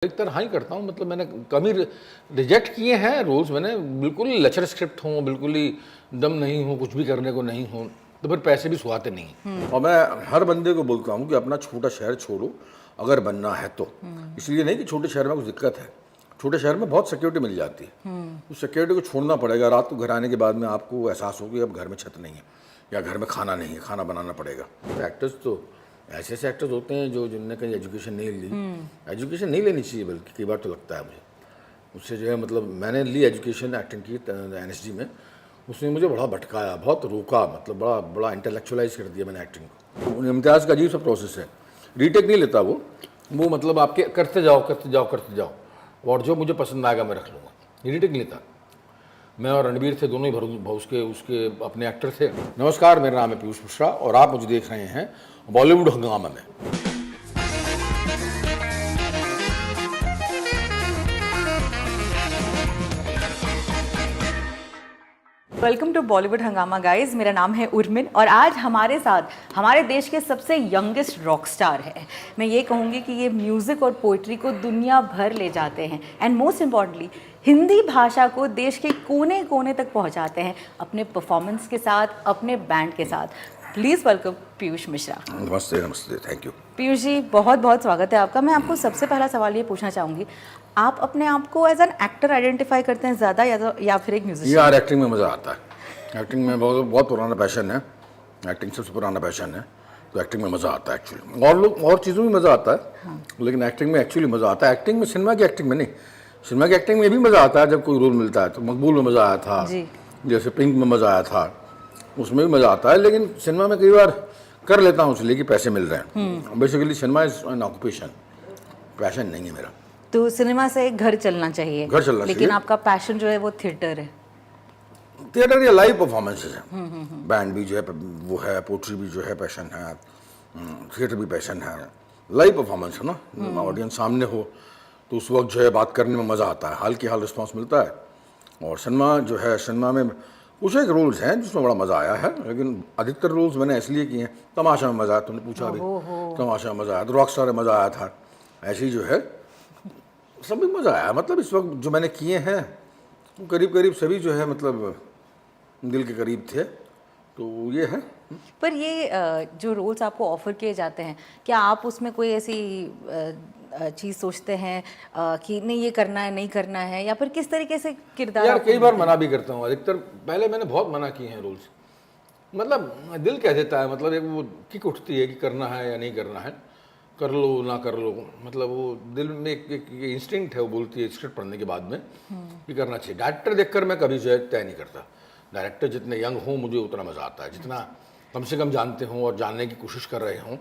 एक तरह हाँ ही करता हूँ, मतलब मैंने कभी रिजेक्ट किए हैं रोल्स। मैंने बिल्कुल ही लचर स्क्रिप्ट हूँ, बिल्कुल ही दम नहीं हूँ, कुछ भी करने को नहीं हूँ, तो फिर पैसे भी सुहाते नहीं हैं। और मैं हर बंदे को बोलता हूँ कि अपना छोटा शहर छोड़ो अगर बनना है तो। इसलिए नहीं कि छोटे शहर में कुछ दिक्कत है, छोटे शहर में बहुत सिक्योरिटी मिल जाती है। उस सिक्योरिटी को छोड़ना पड़ेगा। रात को घर आने के बाद में आपको एहसास हो कि अब घर में छत नहीं है या घर में खाना नहीं है, खाना बनाना पड़ेगा। एक्टर्स तो ऐसे ऐसे एक्टर्स होते हैं जो जिनने कहीं एजुकेशन नहीं ली। एजुकेशन नहीं लेनी चाहिए, बल्कि कई बार तो लगता है मुझे उससे जो है, मतलब मैंने ली एजुकेशन एक्टिंग की NSD में, उसने मुझे बड़ा भटकाया, बहुत रोका, मतलब बड़ा बड़ा इंटेलेक्चुअलाइज कर दिया मैंने एक्टिंग को। इम्तियाज़ का अजीब सा प्रोसेस है, रीटेक नहीं लेता वो मतलब आपके करते जाओ करते जाओ करते जाओ, और जो मुझे पसंद आएगा मैं रख लूँगा, रीटेक नहीं लेता। मैं और रणबीर थे, दोनों ही उसके अपने एक्टर थे। नमस्कार, मेरा नाम है पीयूष मिश्रा और आप मुझे देख रहे हैं बॉलीवुड हंगामा में। वेलकम टू बॉलीवुड हंगामा गाइज। मेरा नाम है उर्मिन और आज हमारे साथ हमारे देश के सबसे यंगेस्ट रॉक स्टार है। मैं ये कहूँगी कि ये म्यूज़िक और पोइट्री को दुनिया भर ले जाते हैं एंड मोस्ट इम्पॉर्टेंटली हिंदी भाषा को देश के कोने कोने तक पहुँचाते हैं अपने परफॉर्मेंस के साथ, अपने बैंड के साथ। Please welcome Piyush Mishra. नमस्ते नमस्ते, थैंक यू। पीयूष जी, बहुत बहुत स्वागत है आपका। मैं आपको सबसे पहला सवाल ये पूछना चाहूँगी, आप अपने आप को एज एन एक्टर आइडेंटिफाई करते हैं ज़्यादा या फिर एक म्यूजिशियन? यार एक्टिंग में मज़ा आता है। एक्टिंग में बहुत बहुत पुराना पैशन है, एक्टिंग सबसे पुराना पैशन है, तो एक्टिंग में मज़ा आता है एक्चुअली। और लोग और चीज़ों में मज़ा आता है। हाँ। लेकिन एक्टिंग में एक्चुअली मज़ा आता है। एक्टिंग में, सिनेमा की एक्टिंग में नहीं, सिनेमा की एक्टिंग में भी मज़ा आता है जब कोई रोल मिलता है। तो मकबूल में मज़ा आया था, जैसे पिंक में मज़ा आया था, उसमें भी मज़ा आता है। लेकिन सिनेमा में कई बार कर लेता हूँ इसलिए कि पैसे मिल रहे हैं। Basically cinema is an occupation, passion नहीं है मेरा। तो सिनेमा से घर चलना चाहिए, घर चलना चाहिए, लेकिन आपका पैशन जो है वो थिएटर है। थिएटर या लाइव परफॉर्मेंसेज है। बैंड भी जो है वो है, पोट्री भी जो है पैशन है, थिएटर भी पैशन है, लाइव परफॉर्मेंस है ना, ऑडियंस सामने हो तो उस वक्त जो है बात करने में मज़ा आता है, हाल की हाल रिस्पॉन्स मिलता है। और सिनेमा जो है, सिनेमा में कुछ एक रोल्स हैं जिसमें बड़ा मज़ा आया है, लेकिन अधिकतर रोल्स मैंने इसलिए किए हैं। तमाशा में मज़ा आया, तुमने पूछा अभी, तमाशा में मज़ा आया, तो रॉक स्टार में मज़ा आया था, ऐसे ही जो है सभी मज़ा आया। मतलब इस वक्त जो मैंने किए हैं करीब करीब सभी जो है मतलब दिल के करीब थे, तो ये है। पर ये जो रोल्स आपको ऑफर किए जाते हैं, क्या आप उसमें कोई ऐसी चीज़ सोचते हैं कि नहीं ये करना है, नहीं करना है, या फिर किस तरीके से किरदार? यार कई बार मना भी करता हूँ, अधिकतर पहले मैंने बहुत मना किए हैं रोल्स। मतलब दिल कह देता है, मतलब एक वो किक उठती है कि करना है या नहीं करना है, कर लो ना कर लो, मतलब वो दिल में एक इंस्टिंक्ट है, वो बोलती है स्क्रिप्ट पढ़ने के बाद में कि करना चाहिए। डायरेक्टर देखकर मैं कभी जो है तय नहीं करता। डायरेक्टर जितने यंग हों मुझे उतना मज़ा आता है, जितना कम से कम जानते हों और जानने की कोशिश कर रहे हों,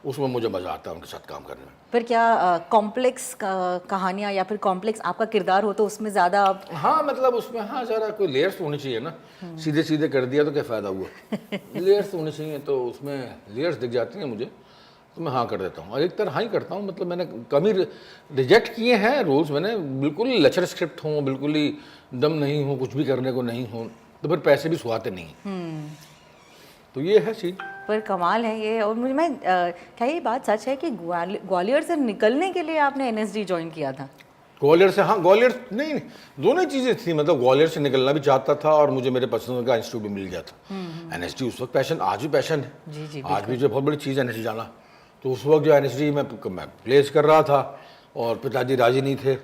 उसमें मुझे मज़ा आता है उनके साथ काम करने में। पर क्या कॉम्प्लेक्स कहानियाँ या फिर कॉम्प्लेक्स आपका किरदार हो तो उसमें ज़्यादा आप? हाँ, मतलब उसमें हाँ ज़रा कोई लेयर्स तो होनी चाहिए ना। सीधे सीधे कर दिया तो क्या फ़ायदा हुआ। लेयर्स तो होनी चाहिए, तो उसमें लेयर्स दिख जाती हैं मुझे, तो मैं हाँ कर देता हूँ। अधिकतर हाँ ही करता हूँ, मतलब मैंने कभी रिजेक्ट किए हैं रोल्स। मैंने बिल्कुल ही लचर स्क्रिप्ट हूँ, बिल्कुल ही दम नहीं हूँ, कुछ भी करने को नहीं हूँ, तो फिर पैसे भी सुहाते नहीं हैं। तो ये है चीज़। पर कमाल है ये। और मुझे क्या ये बात सच है कि ग्वालियर से निकलने के लिए आपने NSD ज्वाइन किया था? ग्वालियर से? हाँ, ग्वालियर नहीं, दोनों ही चीज़ें थी। मतलब ग्वालियर से निकलना भी चाहता था और मुझे मेरे पसंद का इंस्टीट्यूट भी मिल गया था। NSD उस वक्त पैशन, आज भी पैशन है। जी जी, आज भी जो बहुत बड़ी चीज़ है NSD जाना। तो उस वक्त जो NSD में मैं प्लेस कर रहा था और पिताजी राजी नहीं थे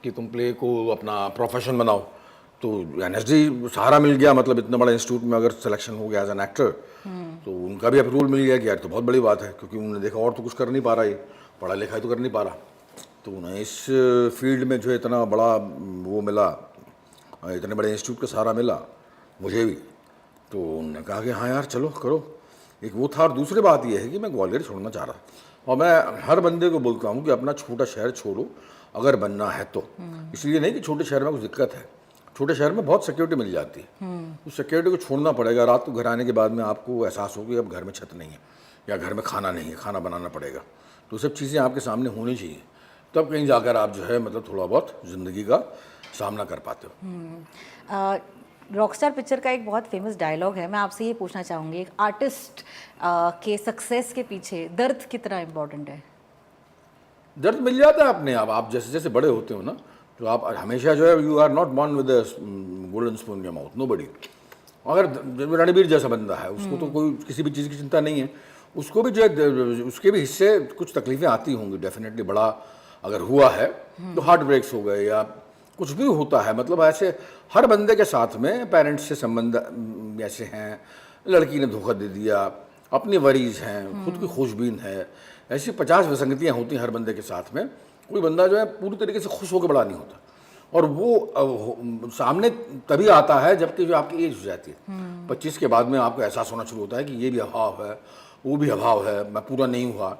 कि तुम प्ले को अपना प्रोफेशन बनाओ, तो NSD सहारा मिल गया। मतलब इतना बड़ा इंस्टीट्यूट में अगर सिलेक्शन हो गया एज एन एक्टर, तो उनका भी अप्रूवल मिल गया कि यार तो बहुत बड़ी बात है, क्योंकि उन्होंने देखा और तो कुछ कर नहीं पा रहा, ये पढ़ा लिखा तो कर नहीं पा रहा, तो उन्हें इस फील्ड में जो है इतना बड़ा वो मिला, इतने बड़े इंस्टीट्यूट का सहारा मिला मुझे भी, तो उन्होंने कहा कि हाँ यार चलो करो। एक वो था, और दूसरी बात ये है कि मैं ग्वालियर छोड़ना चाह रहा, और मैं हर बंदे को बोलता हूँ कि अपना छोटा शहर छोड़ो अगर बनना है तो। इसलिए नहीं कि छोटे शहर में कुछ दिक्कत है, छोटे शहर में बहुत सिक्योरिटी मिल जाती है। उस सिक्योरिटी को छोड़ना पड़ेगा। रात को घर आने के बाद में आपको एहसास हो कि अब घर में छत नहीं है या घर में खाना नहीं है, खाना बनाना पड़ेगा, तो सब चीज़ें आपके सामने होनी चाहिए, तब कहीं जाकर आप जो है मतलब थोड़ा बहुत ज़िंदगी का सामना कर पाते हो। रॉकस्टार पिक्चर का एक बहुत फेमस डायलॉग है, मैं आपसे ये पूछना चाहूँगी, एक आर्टिस्ट के सक्सेस के पीछे दर्द कितना इम्पोर्टेंट है? दर्द मिल जाता है अपने आप जैसे जैसे बड़े होते हो ना, तो आप हमेशा जो है you are not born with golden spoon in your mouth, no buddy. अगर रणबीर जैसा बंदा है, उसको तो कोई किसी भी चीज़ की चिंता नहीं है, उसको भी जो है उसके भी हिस्से कुछ तकलीफें आती होंगी डेफिनेटली। बड़ा अगर हुआ है तो हार्ट ब्रेक्स हो गए या कुछ भी होता है, मतलब ऐसे हर बंदे के साथ में पेरेंट्स से संबंध ऐसे हैं, लड़की ने धोखा दे दिया, अपनी वरीज हैं, खुद की खुशबीन है, ऐसी 50 विसंगतियाँ होती हैं हर बंदे के साथ में। कोई बंदा जो है पूरी तरीके से खुश होकर बड़ा नहीं होता, और वो सामने तभी आता है जबकि जो आपकी एज हो जाती है। 25 के बाद में आपको एहसास होना शुरू होता है कि ये भी अभाव है, वो भी अभाव है, मैं पूरा नहीं हुआ।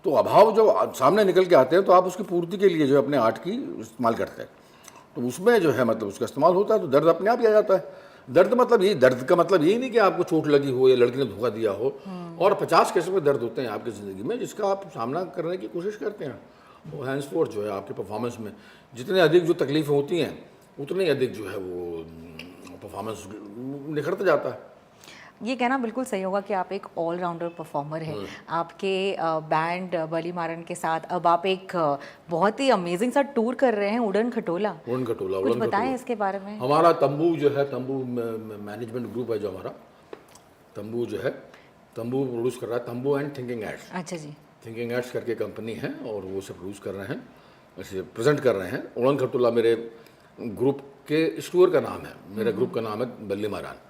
तो अभाव जो सामने निकल के आते हैं तो आप उसकी पूर्ति के लिए जो है अपने आर्ट की इस्तेमाल करते हैं, तो उसमें जो है मतलब उसका इस्तेमाल होता है, तो दर्द अपने आप ही आ जाता है। दर्द मतलब यही, दर्द का मतलब यही नहीं कि आपको चोट लगी हो या लड़की ने धोखा दिया हो, और 50 किस्म के दर्द होते हैं आपकी ज़िंदगी में जिसका आप सामना करने की कोशिश करते हैं। वो हैंड्सफोर्थ जो है आपके परफॉर्मेंस में जितने अधिक जो तकलीफ़ें होती हैं उतने अधिक जो है वो परफॉर्मेंस निखरता जाता है। ये कहना बिल्कुल सही होगा कि आप एक ऑलराउंडर परफॉर्मर हैं। आपके बैंड बली मारन के साथ अब आप एक बहुत ही अमेजिंग सा टूर कर रहे हैं, उड़न खटोला। उड़न खटोला, कुछ बताएं इसके बारे में। हमारा तंबू जो है, तंबू मैनेजमेंट ग्रुप है जो हमारा, तंबू जो है, तंबू प्रोड्यूस कर रहा है, तंबू एंड थिंकिंग एड्स। अच्छा जी। थिंकिंग एड्स करके कंपनी है और वो से प्रोड्यूस कर रहे हैं, ऐसे प्रेजेंट कर रहे हैं। उड़न खटोला मेरे ग्रुप के स्टोर का नाम है, मेरे ग्रुप का नाम है बल्ली मारान।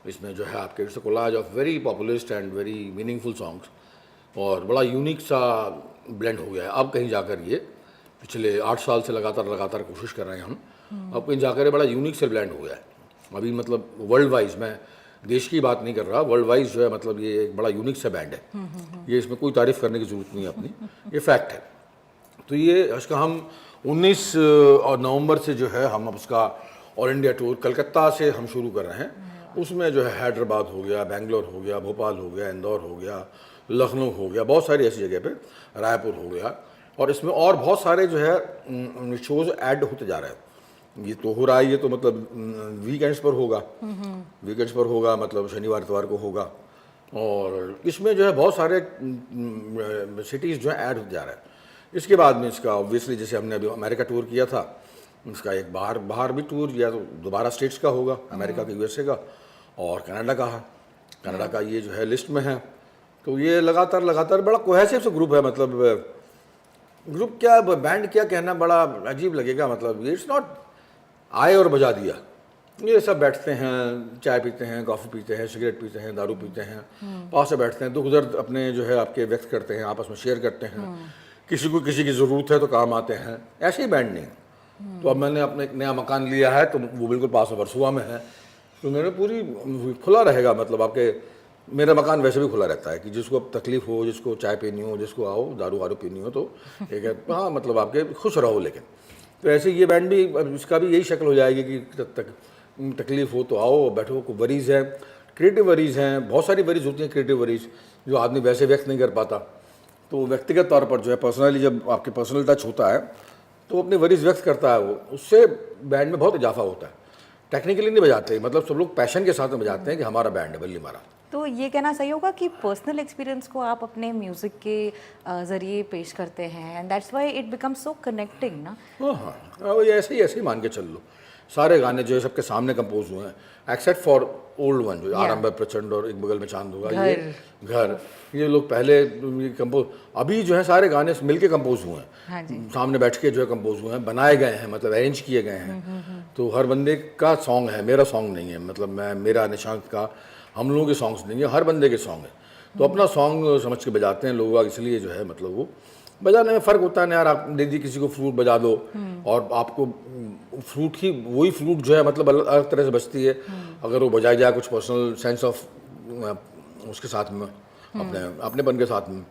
इसमें जो है आपके it's collage of very populist and very meaningful songs, और बड़ा यूनिक सा ब्लेंड हो गया है। अब कहीं जाकर ये पिछले 8 साल से लगातार कोशिश कर रहे हैं हम, अब कहीं जाकर ये बड़ा यूनिक से ब्लेंड हो गया है अभी, मतलब वर्ल्ड वाइज, मैं देश की बात नहीं कर रहा, वर्ल्ड वाइज जो है मतलब ये एक बड़ा यूनिक सा बैंड है। ये इसमें कोई तारीफ़ करने की ज़रूरत नहीं है अपनी, ये फैक्ट है। तो ये इसका हम 19 नवंबर से जो है हम उसका ऑल इंडिया टूर कलकत्ता से हम शुरू कर रहे हैं। उसमें जो है हैदराबाद हो गया, बेंगलोर हो गया, भोपाल हो गया, इंदौर हो गया, लखनऊ हो गया, बहुत सारी ऐसी जगह पे, रायपुर हो गया, और इसमें और बहुत सारे जो है शोज़ ऐड होते जा रहे हैं। ये तो हो रहा है, ये तो मतलब वीकेंड्स पर होगा, वीकेंड्स पर होगा, मतलब शनिवार इतवार को होगा, और इसमें जो है बहुत सारे सिटीज़ जो है ऐड होते जा रहे हैं। इसके बाद में इसका ऑब्वियसली जैसे हमने अभी अमेरिका टूर किया था, इसका एक बाहर भी टूर, या तो दोबारा स्टेट्स का होगा, अमेरिका का, यूएसए का, और कनाडा का है। कनाडा का ये जो है लिस्ट में है। तो ये लगातार बड़ा कोहेसिव सा ग्रुप है, मतलब ग्रुप क्या, बैंड क्या कहना, बड़ा अजीब लगेगा, मतलब इट्स नॉट आए और बजा दिया। ये सब बैठते हैं, चाय पीते हैं, कॉफ़ी पीते हैं, सिगरेट पीते हैं, दारू पीते हैं, पास से बैठते हैं, दुख दर्द अपने जो है आपके व्यक्त करते हैं, आपस में शेयर करते हैं, किसी को किसी की ज़रूरत है तो काम आते हैं, ऐसे ही बैंड नहीं। तो अब मैंने अपने एक नया मकान लिया है, तो वो बिल्कुल पास में वर्सोवा में है, तो मेरे पूरी खुला रहेगा, मतलब आपके मेरा मकान वैसे भी खुला रहता है कि जिसको तकलीफ़ हो, जिसको चाय पीनी हो, जिसको आओ दारू वारू पीनी हो, तो एक है, हाँ मतलब आपके खुश रहो। लेकिन तो ऐसे ये बैंड भी, इसका भी यही शक्ल हो जाएगी कि तकलीफ़ हो तो आओ, बैठो। को वरीज़ है, क्रिएटिव वरीज़ हैं, बहुत सारी वरीज़ होती हैं क्रिएटिव वरीज़ जो आदमी वैसे व्यक्त नहीं कर पाता। तो व्यक्तिगत तौर पर जो है पर्सनली जब आपके पर्सनल टच होता है तो अपने वरीज़ व्यक्त करता है, वो उससे बैंड में बहुत इजाफा होता है। टेक्निकली नहीं बजाते, मतलब सब लोग पैशन के साथ में बजाते हैं कि हमारा बैंड है बल्ली मारा। तो ये कहना सही होगा कि पर्सनल एक्सपीरियंस को आप अपने म्यूज़िक के ज़रिए पेश करते हैं, and that's why it becomes so connecting ना। हाँ, वो ऐसे ही मान के चल लो। सारे गाने जो है सबके सामने कंपोज हुए हैं, एक्सेप्ट फॉर ओल्ड वन जो आरंभ प्रचंड और एक बगल में चांद होगा, ये घर, ये लोग पहले कंपोज, अभी जो है सारे गाने मिलके कंपोज हुए हैं। हाँ जी। सामने बैठ के जो है कंपोज हुए हैं, बनाए गए हैं, मतलब अरेंज किए गए हैं। तो हर बंदे का सॉन्ग है, मेरा सॉन्ग नहीं है, मतलब मेरा निशांत का, हम लोगों के सॉन्ग्स नहीं है, हर बंदे के सॉन्ग है। तो अपना सॉन्ग समझ के बजाते हैं लोग, इसलिए जो है मतलब वो बजाने में फ़र्क होता है ना यार। आप दे दी किसी को फ्लूट बजा दो, और आपको फ्लूट ही वही फ्लूट जो है मतलब अलग तरह से बजती है अगर वो बजाई जाए कुछ पर्सनल सेंस ऑफ उसके साथ में, अपनेपन के साथ में।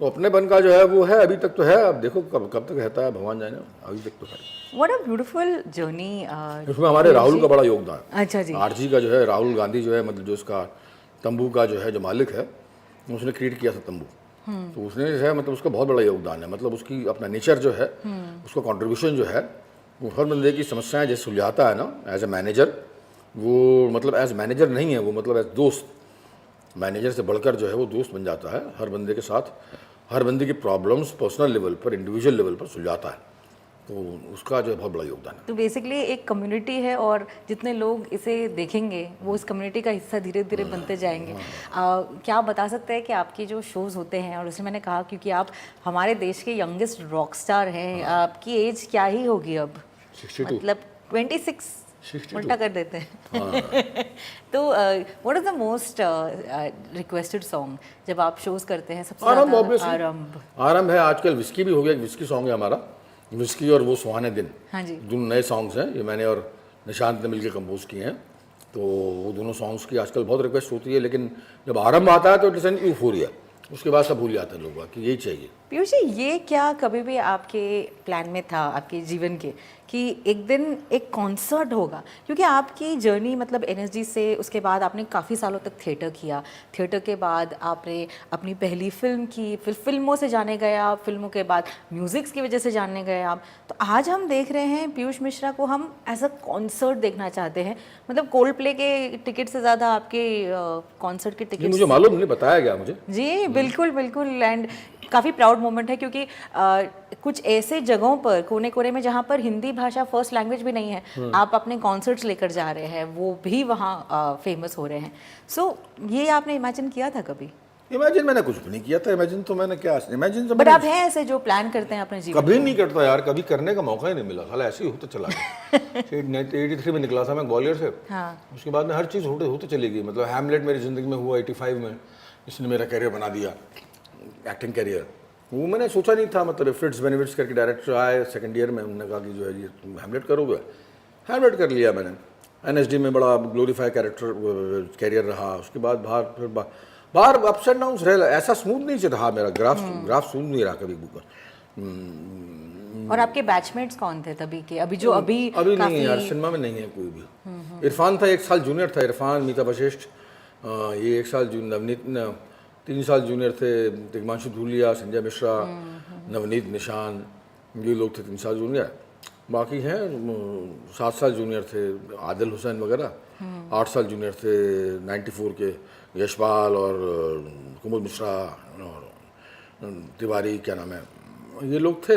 तो अपनेपन का जो है वो है, अभी तक तो है, अब देखो कब तक रहता है भगवान जाने, अभी तक तो है। What a beautiful journey। इसमें हमारे राहुल का बड़ा योगदान। अच्छा जी। आरजी का जो है, राहुल गांधी जो है, मतलब जो इसका तंबू का जो है जो मालिक है, उसने क्रिएट किया था तंबू। तो उसने जो है मतलब उसका बहुत बड़ा योगदान है, मतलब उसकी अपना नेचर जो है, उसका कंट्रीब्यूशन जो है, वो हर बंदे की समस्याएं जैसे सुलझाता है ना एज ए मैनेजर। वो मतलब एज मैनेजर नहीं है वो, मतलब एज दोस्त, मैनेजर से बढ़कर जो है वो दोस्त बन जाता है हर बंदे के साथ, हर बंदे की प्रॉब्लम्स पर्सनल लेवल पर, इंडिविजुअल लेवल पर सुलझाता है, तो उसका जो है बहुत बड़ा योगदान है। तो बेसिकली एक कम्युनिटी है और जितने लोग इसे देखेंगे वो इस कम्युनिटी का हिस्सा धीरे धीरे बनते जाएंगे। क्या आप बता सकते हैं कि आपके जो शोज़ होते हैं, और उसमें मैंने कहा क्योंकि आप हमारे देश के यंगेस्ट रॉक स्टार हैं, आपकी एज क्या ही होगी अब? 62। मतलब 26 62। उल्टा कर देते हैं। तो what is the most requested song जब आप शोज करते हैं? सबसे आरंभ, ज़्यादा ऑब्वियसली आरंभ। आरंभ है। आजकल विस्की भी हो गया, एक विस्की सॉन्ग है हमारा, विस्की और वो सुहाने दिन। हाँ जी। जो नए सॉन्ग्स हैं, ये मैंने और निशांत ने मिलकर कंपोज किए हैं, तो वो दोनों सॉन्ग्स की आजकल बहुत रिक्वेस्ट होती है। लेकिन जब आरंभ आता है तो इट इज एन यूफोरिया, उसके बाद सब भूल जाते हैं लोग कि यही चाहिए। पीयूष जी, ये क्या कभी भी आपके प्लान में था, आपके जीवन के, कि एक दिन एक कॉन्सर्ट होगा? क्योंकि आपकी जर्नी मतलब एनएसडी से, उसके बाद आपने काफ़ी सालों तक थिएटर किया, थिएटर के बाद आपने अपनी पहली फिल्म की, फिर फिल्मों से जाने गए आप, फिल्मों के बाद म्यूज़िक्स की वजह से जानने गए आप। तो आज हम देख रहे हैं पीयूष मिश्रा को हम एज अ कॉन्सर्ट देखना चाहते हैं। मतलब कोल्ड प्ले के टिकट से ज़्यादा आपके कॉन्सर्ट के ये टिकट। मुझे मालूम नहीं, बताया गया मुझे। जी बिल्कुल बिल्कुल। एंड काफ़ी प्राउड मोमेंट है क्योंकि कुछ ऐसे जगहों पर, कोने कोने में, जहाँ पर हिंदी भाषा फर्स्ट लैंग्वेज भी नहीं है, आप अपने कॉन्सर्ट्स लेकर जा रहे हैं, वो भी वहाँ फेमस हो रहे हैं। सो ये आपने इमेजिन किया था कभी? इमेजिन मैंने कुछ भी नहीं किया था। इमेजिन तो मैंने क्या, इमेजिन तो बट मैंने आप हैं ऐसे जो प्लान करते हैं अपने जीवन? कभी नहीं करता यार, कभी करने का मौका ही नहीं मिला, साला ऐसे ही होता चला गया। 83 में निकला था मैं ग्वालियर से। हाँ। उसके बाद में हर चीज़ होते होते चली गई। मतलब हैमलेट मेरी ज़िंदगी में हुआ 85 में, इसने मेरा करियर बना दिया, एक्टिंग करियर। वो मैंने सोचा नहीं था। मतलब फ्रिट्स बेनिफिट्स करके डायरेक्टर आए सेकंड ईयर में, उन्होंने कहा कि जो है ये तुम हैमलेट करोगे। हैमलेट कर लिया मैंने। एनएसडी में बड़ा ग्लोरीफाई कैरेक्टर कैरियर रहा। उसके बाद बाहर अप्स एंड डाउन्स रहे, ऐसा स्मूथ नहीं रहा मेरा ग्राफ स्मूथ नहीं रहा कभी। और आपके बैचमेट्स कौन थे तभी के, अभी जो अभी नहीं यार, सिनेमा में नहीं है कोई भी। इरफान था, 1 साल जूनियर था इरफान, मीता वशिष्ठ, ये 1 साल नवनीत, 3 साल जूनियर थे दिग्मांशु धूलिया, संजय मिश्रा, नवनीत, निशान, ये लोग थे 3 साल जूनियर। बाकी हैं 7 साल जूनियर थे आदिल हुसैन वगैरह, 8 साल जूनियर थे 94 के यशपाल और कुमुद मिश्रा और तिवारी, क्या नाम है, ये लोग थे।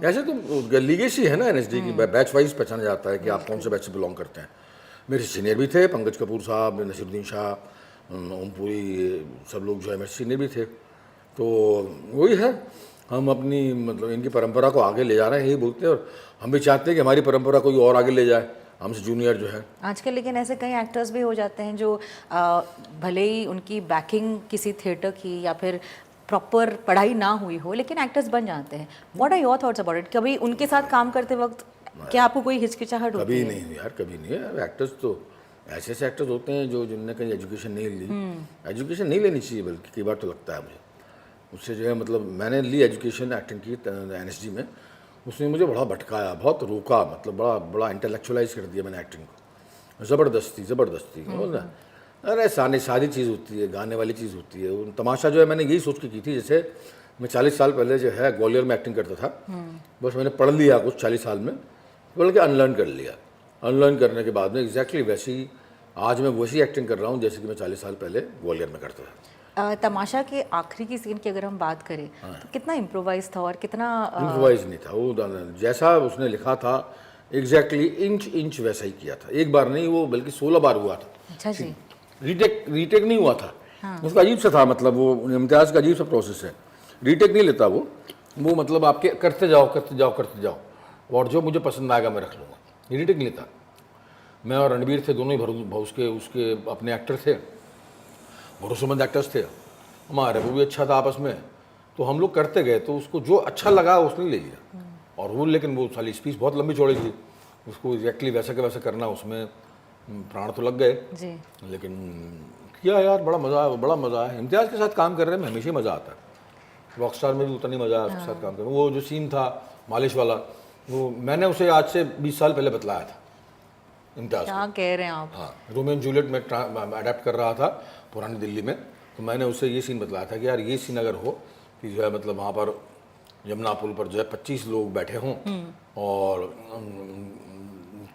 ऐसे तो लीगेसी है ना एनएसडी की, बैच वाइज पहचाना जाता है कि आप कौन से बैच से बिलोंग करते हैं। मेरे सीनियर भी थे, पंकज कपूर साहब, नसीरुद्दीन शाह, ओमपुरी, सब लोग जो है मेरे सीनियर भी थे। तो वही है, हम अपनी मतलब इनकी परंपरा को आगे ले जा रहे हैं, यही बोलते हैं। और हम भी चाहते हैं कि हमारी परंपरा कोई और आगे ले जाए, हमसे जूनियर जो है आजकल। लेकिन ऐसे कई एक्टर्स भी हो जाते हैं जो भले ही उनकी बैकिंग किसी थिएटर की या फिर प्रॉपर पढ़ाई ना हुई हो, लेकिन एक्टर्स बन जाते हैं। What are your thoughts about it? कभी उनके साथ काम करते वक्त क्या आपको कोई हिचकिचाहट होती है? कभी नहीं यार, कभी नहीं है। एक्टर्स तो ऐसे एक्टर्स होते हैं जो जिनने कहीं एजुकेशन नहीं ली। एजुकेशन नहीं लेनी चाहिए, बल्कि कई बार तो लगता है मुझे उससे जो है, मतलब मैंने ली एजुकेशन एक्टिंग की एनएसडी में, उसने मुझे बड़ा भटकाया, बहुत रोका, मतलब बड़ा इंटेलेक्चुअलाइज कर दिया मैंने एक्टिंग को, ज़बरदस्ती। अरे सारी चीज़ होती है, गाने वाली चीज़ होती है। तमाशा जो है मैंने यही सोच के की थी, जैसे मैं 40 साल पहले जो है ग्वालियर में एक्टिंग करता था, बस मैंने पढ़ लिया कुछ 40 साल में, बल्कि अनलर्न कर लिया। अनलर्न करने के बाद में एग्जैक्टली वैसी आज मैं वैसी एक्टिंग कर रहा हूँ जैसे कि मैं 40 साल पहले ग्वालियर में करता था। तमाशा के आखिरी की सीन की अगर हम बात करें तो कितना इम्प्रोवाइज था और कितना इम्प्रोवाइज नहीं था वो, जैसा उसने लिखा था एग्जैक्टली इंच वैसा ही किया था। एक बार नहीं, वो बल्कि 16 बार हुआ था। अच्छा जी। रीटेक नहीं हुआ था। उसका अजीब सा था, मतलब वो इम्तियाज़ का अजीब सा प्रोसेस है। रीटेक नहीं लेता वो मतलब आपके करते जाओ और जो मुझे पसंद आएगा मैं रख लूँगा, रीटेक नहीं लेता। मैं और रणबीर थे, दोनों ही उसके अपने एक्टर थे, भरोसेमंद एक्टर्स थे हमारे, वो भी अच्छा था आपस में। तो हम लोग करते गए, तो उसको जो अच्छा लगा उसने ले लिया। और वो, लेकिन वो साली स्पीच बहुत लंबी चौड़ी थी, उसको एग्जैक्टली वैसा के वैसा करना, उसमें प्राण तो लग गए जी। लेकिन किया यार, बड़ा मज़ा है। इम्तियाज़ के साथ काम कर रहे में हमेशा मज़ा आता है। रॉकस्टार में भी उतना नहीं मज़ा आया उसके साथ काम करने। वो जो सीन था मालिश वाला, वो मैंने उसे आज से 20 साल पहले बतलाया था इम्तियाज़। क्या कह रहे हैं आप? हाँ, रोमियो एंड जूलियट में अडेप्ट कर रहा था पुरानी दिल्ली में, तो मैंने उससे ये सीन बतलाया था कि यार ये सीन अगर हो कि जो है, मतलब वहाँ पर यमुना पुल पर जो है 25 लोग बैठे हों और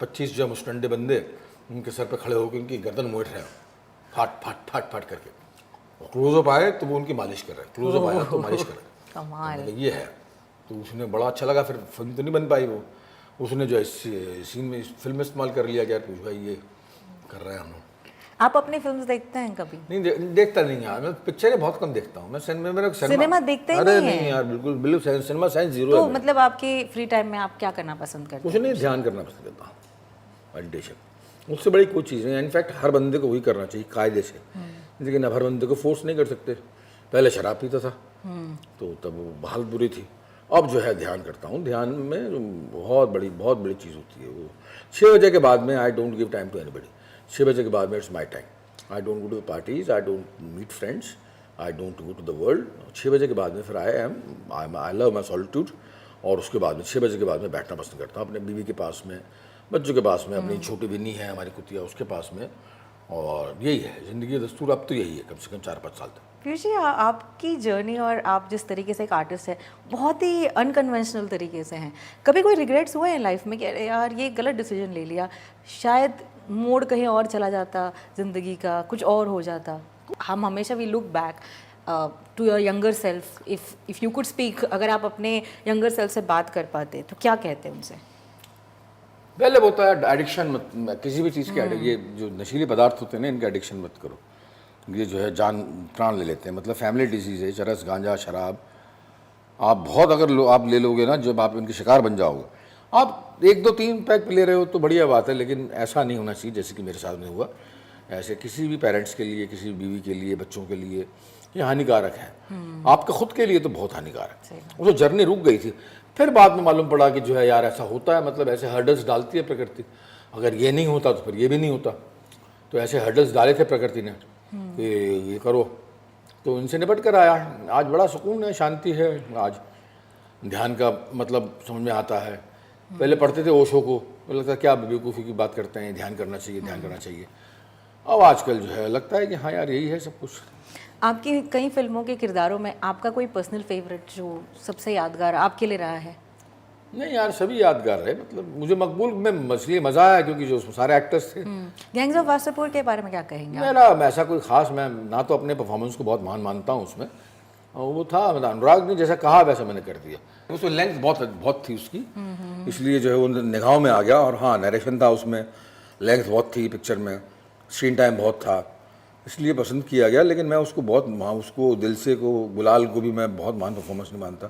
25 जो मुस्टंडे बंदे उनके सर पे खड़े होकर उनकी गर्दन मोड़ रहे हैं, फाट करके, क्लोजअप आए तो वो उनकी मालिश कर रहे हैं, क्लोजअप आया तो मालिश कर रहे हैं। कमाल। मतलब ये है, तो उसने बड़ा अच्छा लगा। फिर फिल्म तो नहीं बन पाई वो, उसने जो इस सीन में इस फिल्म में इस्तेमाल कर लिया कि यार कुछ भाई ये कर रहे हैं हम लोग। आप अपनी फिल्म्स देखते हैं कभी? नहीं देखता नहीं यार, मैं पिक्चरें बहुत कम देखता हूँ। मैं सिनेमा देखते ही अरे नहीं नहीं यार, बिल्कुल सिनेमा साइंस जीरो तो है। मतलब आपके फ्री टाइम में आप क्या करना पसंद करते कुछ नहीं, ध्यान करना पसंद करता हूँ, मेडिटेशन। उससे बड़ी कोई चीज़ नहीं। इनफैक्ट हर बंदे को वही करना चाहिए कायदे से, लेकिन अब हर बंदे को फोर्स नहीं कर सकते। पहले शराब पीता था तो तब वो हालत बुरी थी। अब जो है ध्यान करता हूँ। ध्यान में बहुत बड़ी चीज़ होती है वो। 6 बजे के बाद में I don't give time to anybody. 6 बजे के बाद में it's my time. I don't go to the parties, I don't meet friends, I don't go to the world. 6 बजे के बाद में फिर आई लव माई सॉलिट्यूड। और उसके बाद में 6 बजे के बाद में बैठना पसंद करता हूँ अपने बीवी के पास में, बच्चों के पास में, अपनी छोटी बिन्नी है हमारी कुतिया उसके पास में। और यही है ज़िंदगी का दस्तूर, अब तो यही है कम से कम 4-5 साल तक। पीयूष जी, आपकी जर्नी और आप जिस तरीके से एक आर्टिस्ट है, बहुत ही अनकन्वेंशनल तरीके से हैं। कभी कोई रिग्रेट्स हुए हैं लाइफ में कि अरे यार ये गलत डिसीजन ले लिया, शायद मोड़ कहीं और चला जाता, ज़िंदगी का कुछ और हो जाता? हम हमेशा we look back to your younger self, if you could speak, अगर आप अपने यंगर सेल्फ से बात कर पाते तो क्या कहते हैं उनसे? पहले होता है एडिक्शन मत, किसी भी चीज़ के ये जो नशीले पदार्थ होते हैं ना, इनका एडिक्शन मत करो। ये जो है जान प्राण ले लेते हैं। मतलब फैमिली डिजीज़ है, चरस, गांजा, शराब। आप बहुत अगर आप ले लोगे ना, जब आप इनके शिकार बन जाओगे, आप 1-2-3 पैक ले रहे हो तो बढ़िया बात है, लेकिन ऐसा नहीं होना चाहिए जैसे कि मेरे साथ में हुआ। ऐसे किसी भी पेरेंट्स के लिए, किसी बीवी के लिए, बच्चों के लिए ये हानिकारक है। आपका खुद के लिए तो बहुत हानिकारक है। वो तो जर्नी रुक गई थी। फिर बाद में मालूम पड़ा कि जो है यार ऐसा होता है, मतलब ऐसे हर्डल्स डालती है प्रकृति। अगर ये नहीं होता तो फिर ये भी नहीं होता। तो ऐसे हर्डल्स डाले थे प्रकृति ने कि ये करो, तो इनसे निपट कर आया। आज बड़ा सुकून है, शांति है। आज ध्यान का मतलब समझ में आता है। पहले पढ़ते थे ओशो को, तो लगता क्या बेवकूफ़ी की बात करते हैं, ध्यान करना चाहिए, ध्यान करना चाहिए। अब आजकल जो है लगता है कि हाँ यार यही है सब कुछ। आपकी कई फिल्मों के किरदारों में आपका कोई पर्सनल फेवरेट जो सबसे यादगार आपके लिए रहा है? नहीं यार, सभी यादगार है। मतलब मुझे मकबूल में इसलिए मज़ा आया क्योंकि जो उसमें सारे एक्टर्स थे। गैंग्स ऑफ वासेपुर के बारे में क्या कहेंगे आप? मेरा ऐसा कोई ख़ास, मैं ना तो अपने परफॉर्मेंस को बहुत मानता हूँ उसमें, और वो था मतलब अनुराग ने जैसा कहा वैसा मैंने कर दिया। उसमें लेंथ बहुत थी उसकी, इसलिए जो है वो निगाहों में आ गया। और हाँ, नरेशन था उसमें, लेंथ बहुत थी पिक्चर में, स्क्रीन टाइम बहुत था, इसलिए पसंद किया गया। लेकिन मैं उसको बहुत उसको दिल से गुलाल को भी मैं बहुत महान परफॉर्मेंस नहीं मानता।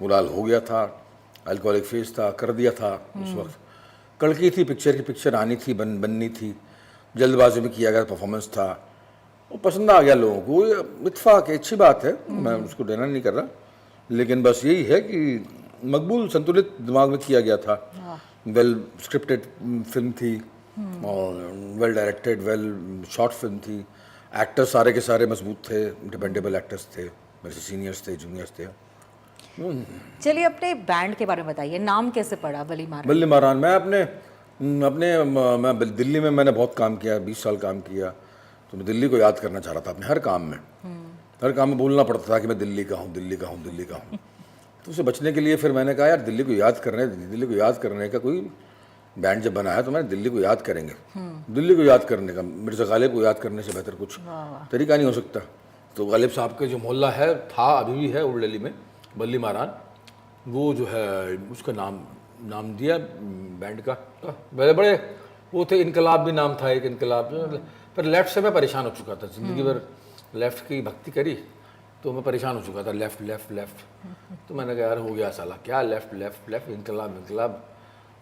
गुलाल हो गया था, अल्कोहलिक फेज था, कर दिया था उस वक्त। कड़की थी पिक्चर की, पिक्चर आनी थी, बननी थी, जल्दबाजी में किया गया परफॉर्मेंस था, वो पसंद आ गया लोगों को। इत्तेफाक है, अच्छी बात है, मैं उसको देना नहीं कर रहा। लेकिन बस यही है कि मकबूल संतुलित दिमाग में किया गया था। वेल स्क्रिप्टेड फिल्म थी और well directed, well short film थी। एक्टर्स सारे के सारे मजबूत थे, डिपेंडेबल एक्टर्स थे, मेरे से सीनियर्स थे, जूनियर्स थे। चलिए अपने बैंड के बारे में बताइए, नाम कैसे पड़ा बल्ली मारान? बल्ली मारान, मैं दिल्ली में मैंने बहुत काम किया, 20 साल काम किया। तो मैं दिल्ली को याद करना चाह रहा था अपने हर काम में। हर काम में बोलना पड़ता था कि मैं दिल्ली का हूँ, दिल्ली का हूँ, दिल्ली का हूँ। तो उसे बचने के लिए फिर मैंने कहा यार दिल्ली को याद करने का कोई बैंड जब बनाया तो मैंने दिल्ली को याद करेंगे। दिल्ली को याद करने का, मिर्ज़ा गालिब को याद करने से बेहतर कुछ तरीका नहीं हो सकता। तो गालिब साहब के जो मोहल्ला है, था, अभी भी है ओल्ड दिल्ली में, बल्ली मारान, वो जो है उसका नाम दिया बैंड का। बड़े वो थे, इनकलाब भी नाम था, एक इनकलाब। पर लेफ़्ट से मैं परेशान हो चुका था, ज़िंदगी भर लेफ़्ट की भक्ति करी तो मैं परेशान हो चुका था, लेफ़्ट। तो मैंने कहा यार हो गया साला, क्या लेफ़्ट, इनकलाब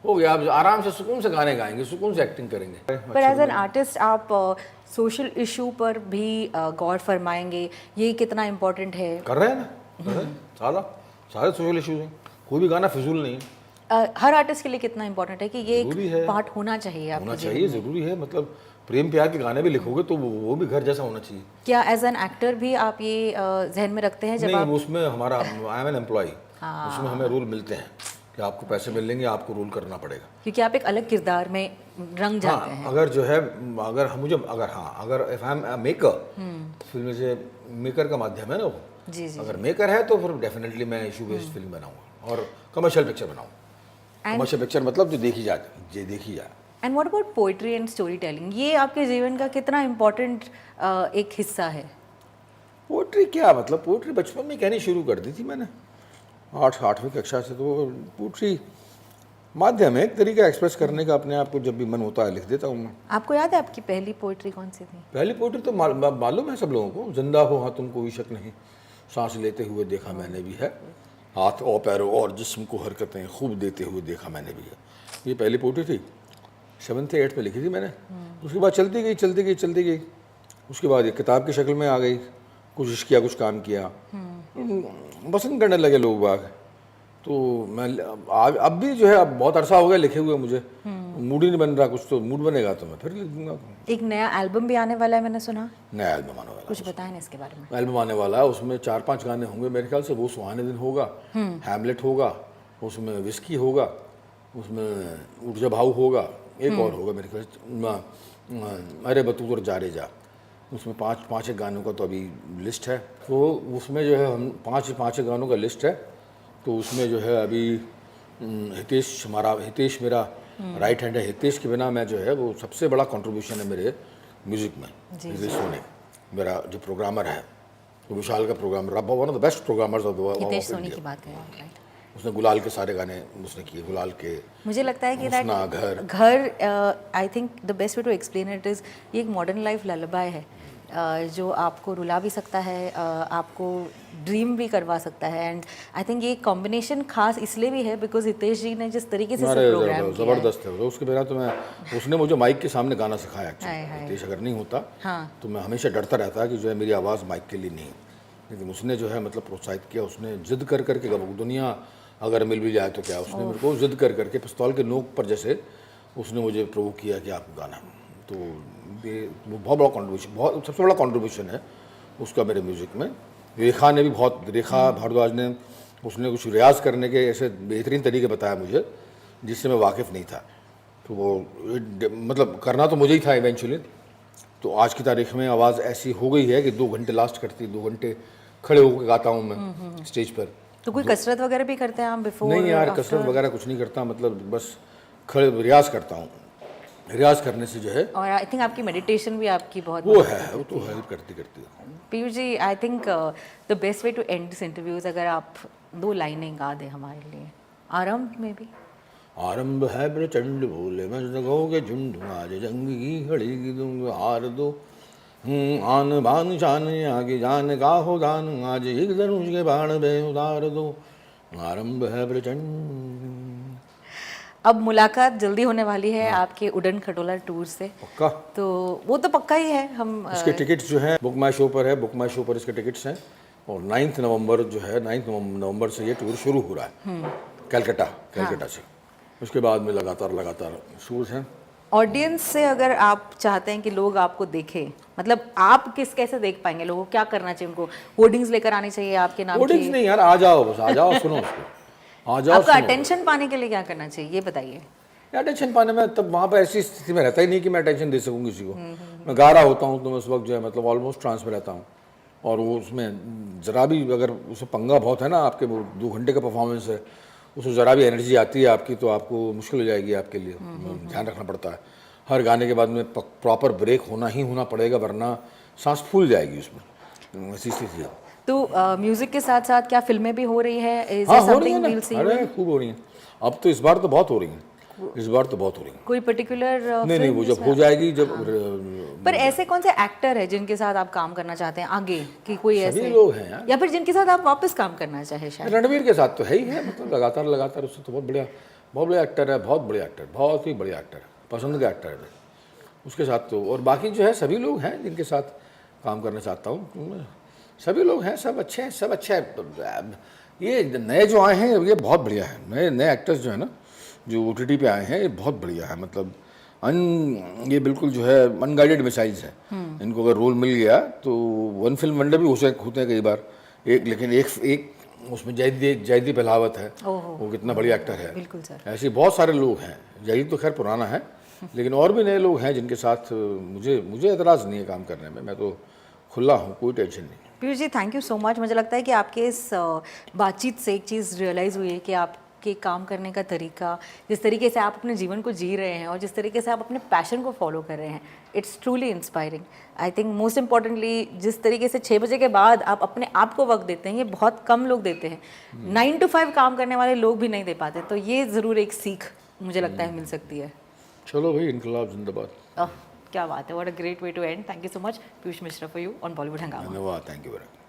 हो गया। अब आराम से सुकून से गाने गाएंगे, सुकून से एक्टिंग करेंगे। पर एज एन आर्टिस्ट आप सोशल इशू पर भी गौर फरमाएंगे, ये कितना इम्पोर्टेंट है? कर रहे हैं ना, सारे सोशल इश्यूज हैं, कोई भी गाना फिजूल नहीं है। हर आर्टिस्ट के लिए कितना इम्पोर्टेंट है कि ये एक पार्ट होना चाहिए आपके होना चाहिए, ज़रूरी है। मतलब प्रेम प्यार के गाने भी लिखोगे तो वो भी घर जैसा होना चाहिए। क्या एज एन एक्टर भी आप ये जहन में रखते हैं जब नहीं, आप? उसमें हमारा आई एम एन एम्प्लॉय, उसमें हमें रूल मिलते हैं कि आपको पैसे मिलेंगे, आपको रूल करना पड़ेगा, क्योंकि आप एक अलग किरदार में रंग जाते हैं। अगर जो है अगर if I am maker, film से मेकर का माध्यम है ना वो, जी। अगर मेकर है तो फिर डेफिनेटली मैं इशू बेस्ड फिल्म बनाऊंगा और कमर्शियल पिक्चर बनाऊंगा। कमर्शियल पिक्चर मतलब जो देखी जाए। And what about poetry and story telling, ये आपके जीवन का कितना इम्पोर्टेंट एक हिस्सा है? पोइट्री क्या मतलब, पोइट्री बचपन में कहनी शुरू कर दी थी मैंने, 8वीं कक्षा से। तो पोइट्री माध्यम है, एक तरीका एक्सप्रेस करने का अपने आप को, जब भी मन होता है लिख देता हूँ मैं। आपको याद है आपकी पहली पोइट्री कौन सी थी? पहली पोइट्री तो मालूम है सब लोगों को, जिंदा हो हाँ तुम कोई शक नहीं, सांस लेते हुए देखा मैंने भी है, हाथ और पैरों और जिस्म को हरकतें खूब देते हुए देखा मैंने भी है। ये पहली पोइट्री थी, 7th 8th में लिखी थी मैंने। उसके बाद चलती गई। उसके बाद एक किताब की शक्ल में आ गई, कोशिश किया, कुछ काम किया, पसंद करने लगे लोग बाग। तो मैं अब भी जो है, अब बहुत अरसा हो गया लिखे हुए मुझे, मूड ही नहीं बन रहा, कुछ तो मूड बनेगा तो मैं फिर लिख दूंगा। एक नया एल्बम भी आने वाला है मैंने सुना। नया एल्बम आने वाला, कुछ बताएं ना इसके बारे में। एल्बम आने वाला है, उसमें 4-5 गाने होंगे मेरे ख्याल से। वो सुहाने दिन होगा, हैमलेट होगा, उसमें विस्की होगा, उसमें ऊर्जा भाव होगा, एक और होगा मेरे ख्याल से, अरे बतूर जारे जा। उसमें पाँच एक गानों का तो अभी लिस्ट है। तो उसमें जो है हम पाँच गानों का लिस्ट है। तो उसमें जो है अभी हितेश मेरा राइट हैंड है। हितेश के बिना मैं जो है, वो सबसे बड़ा कंट्रीब्यूशन है मेरे म्यूज़िक में। हितेश सोनी मेरा जो प्रोग्रामर है, वो विशाल का programmer, one of the best programmers of the Hitesh Soni की बात करें आप, राइट? उसने गुलाल के सारे गाने उसने किए, गुलाल के। मुझे लगता है कि घर I think the best way to explain it is, ये एक मॉडर्न लाइफ ललबाय है, जो आपको रुला भी सकता है, आपको ड्रीम भी करवा सकता है। एंड आई थिंक ये कॉम्बिनेशन खास इसलिए भी है बिकॉज हितेश जी ने जिस तरीके से प्रोग्राम किया ज़बरदस्त है। उसके बिना तो मैं, उसने मुझे माइक के सामने गाना सिखाया एक्चुअली। हितेश अगर नहीं होता तो मैं हमेशा डरता रहता कि जो है मेरी आवाज़ माइक के लिए नहीं, लेकिन उसने जो है मतलब प्रोत्साहित किया। उसने जिद कर करके, दुनिया अगर मिल भी जाए तो क्या, उसने मेरे को जिद कर करके पिस्तौल के नोक पर जैसे उसने मुझे प्रोवोक किया कि आप गाना। तो ये बहुत बड़ा कॉन्ट्रीब्यूशन, बहुत सबसे बड़ा कॉन्ट्रीब्यूशन है उसका मेरे म्यूज़िक में। रेखा ने भी बहुत, रेखा भारद्वाज ने, उसने कुछ रियाज़ करने के ऐसे बेहतरीन तरीके बताया मुझे जिससे मैं वाकिफ़ नहीं था। तो वो मतलब करना तो मुझे ही था इवेंचुअली। तो आज की तारीख में आवाज़ ऐसी हो गई है कि 2 घंटे लास्ट करती, 2 घंटे खड़े होकर गाता हूँ मैं स्टेज पर। तो कोई कसरत वगैरह भी करते हैं आप बिफोर? नहीं यार, कसरत वगैरह कुछ नहीं करता, मतलब बस खड़े रियाज़ करता हूँ। रियाज करने से जो है, और आई थिंक आपकी मेडिटेशन भी आपकी बहुत वो तो हेल्प करती Piyush ji. I think the best way to end this interviews, अगर आप 2 लाइनें गा दें हमारे लिए, आरंभ में भी। आरंभ है प्रचंड भोले मजदगों के झुंड, आज जंग की घड़ी की तुम हार दो, आन बान शान आगे जान का हो दान, आज एक धनुष के बाण बे उतार दो, आरंभ है प्रचंड। अब मुलाकात जल्दी होने वाली है आपके उड़न खटोला टूर से, पक्का? तो वो तो पक्का ही है। हम इसके टिकट्स जो हैं बुक माई शो पर है, बुक माई शो पर इसके टिकट्स हैं। और 9 नवंबर जो है, 9 नवंबर से ये टूर शुरू हो रहा है कलकत्ता से। उसके बाद में लगातार शोज हैं। ऑडियंस से अगर आप चाहते हैं कि लोग आपको देखें, मतलब आप कैसे देख पाएंगे लोगों को, क्या करना चाहिए उनको? होर्डिंग्स लेकर आनी चाहिए आपके नाम की? होर्डिंग्स नहीं यार, आ जाओ बस, आ जाओ, सुनो उसको, आ जाओ। आपका अटेंशन पाने के लिए क्या करना चाहिए ये बताइए। अटेंशन पाने में तब वहाँ पर ऐसी स्थिति में रहता ही नहीं कि मैं अटेंशन दे सकूँ किसी को। मैं गा रहा होता हूँ तो मैं उस वक्त जो है मतलब ऑलमोस्ट ट्रांस में रहता हूँ। और वो उसमें ज़रा भी अगर उसमें पंगा बहुत है ना, आपके वो 2 घंटे का परफॉर्मेंस है, उसमें ज़रा भी एनर्जी आती है आपकी तो आपको मुश्किल हो जाएगी आपके लिए। ध्यान रखना पड़ता है, हर गाने के बाद में प्रॉपर ब्रेक होना पड़ेगा, वरना सांस फूल जाएगी उसमें, ऐसी स्थिति है। तो म्यूजिक के साथ साथ क्या फिल्में भी हो रही है? हाँ, हो रही है ना, अरे खूब हो रही हैं। अब तो इस बार तो बहुत हो रही हैं, कोई पर्टिकुलर नहीं, वो जब हो जाएगी जब। पर ऐसे कौन से एक्टर है जिनके साथ आप काम करना चाहते हैं आगे, कि कोई ऐसे लोग हैं यार, या फिर जिनके साथ आप वापस काम करना चाहे? शायद रणवीर के साथ तो है ही है, मतलब लगातार उससे तो बहुत बढ़िया एक्टर है, बहुत ही बढ़िया एक्टर, पसंद का एक्टर है उसके साथ तो। और बाकी जो है सभी लोग हैं जिनके साथ काम करना चाहता हूँ, सभी लोग हैं, सब अच्छे हैं। ये नए जो आए हैं ये बहुत बढ़िया है, नए एक्टर्स जो है ना, जो OTT पे आए हैं, ये बहुत बढ़िया है। मतलब ये बिल्कुल जो है अनगाइडेड मिसाइल्स हैं। इनको अगर रोल मिल गया तो 1 फिल्म वंडर भी होते हैं कई बार, लेकिन एक उसमें जयदीप अहलावत है, वो कितना बढ़िया एक्टर है। बिल्कुल सर, ऐसे बहुत सारे लोग हैं। जयदीप तो खैर पुराना है, लेकिन और भी नए लोग हैं जिनके साथ मुझे एतराज़ नहीं है काम करने में, मैं तो खुला हूँ, कोई टेंशन नहीं। Piyush ji, thank you so much. मुझे लगता है कि आपके इस बातचीत से एक चीज़ रियलाइज़ हुई है कि आप आपके काम करने का तरीका, जिस तरीके से आप अपने जीवन को जी रहे हैं और जिस तरीके से आप अपने पैशन को फॉलो कर रहे हैं, it's truly inspiring. I think most importantly जिस तरीके से 6 बजे के बाद आप अपने आप को वक्त देते हैं, ये बहुत कम लोग देते हैं। 9 to 5 काम करने वाले लोग भी नहीं दे पाते, तो ये ज़रूर एक सीख मुझे लगता है मिल सकती है। चलो भाई, इनकलाब जिंदाबाद। क्या बात है, what a great way to end. Thank you so much Piyush Mishra for you on Bollywood Hungama. धन्यवाद, थैंक यू वेरी मच।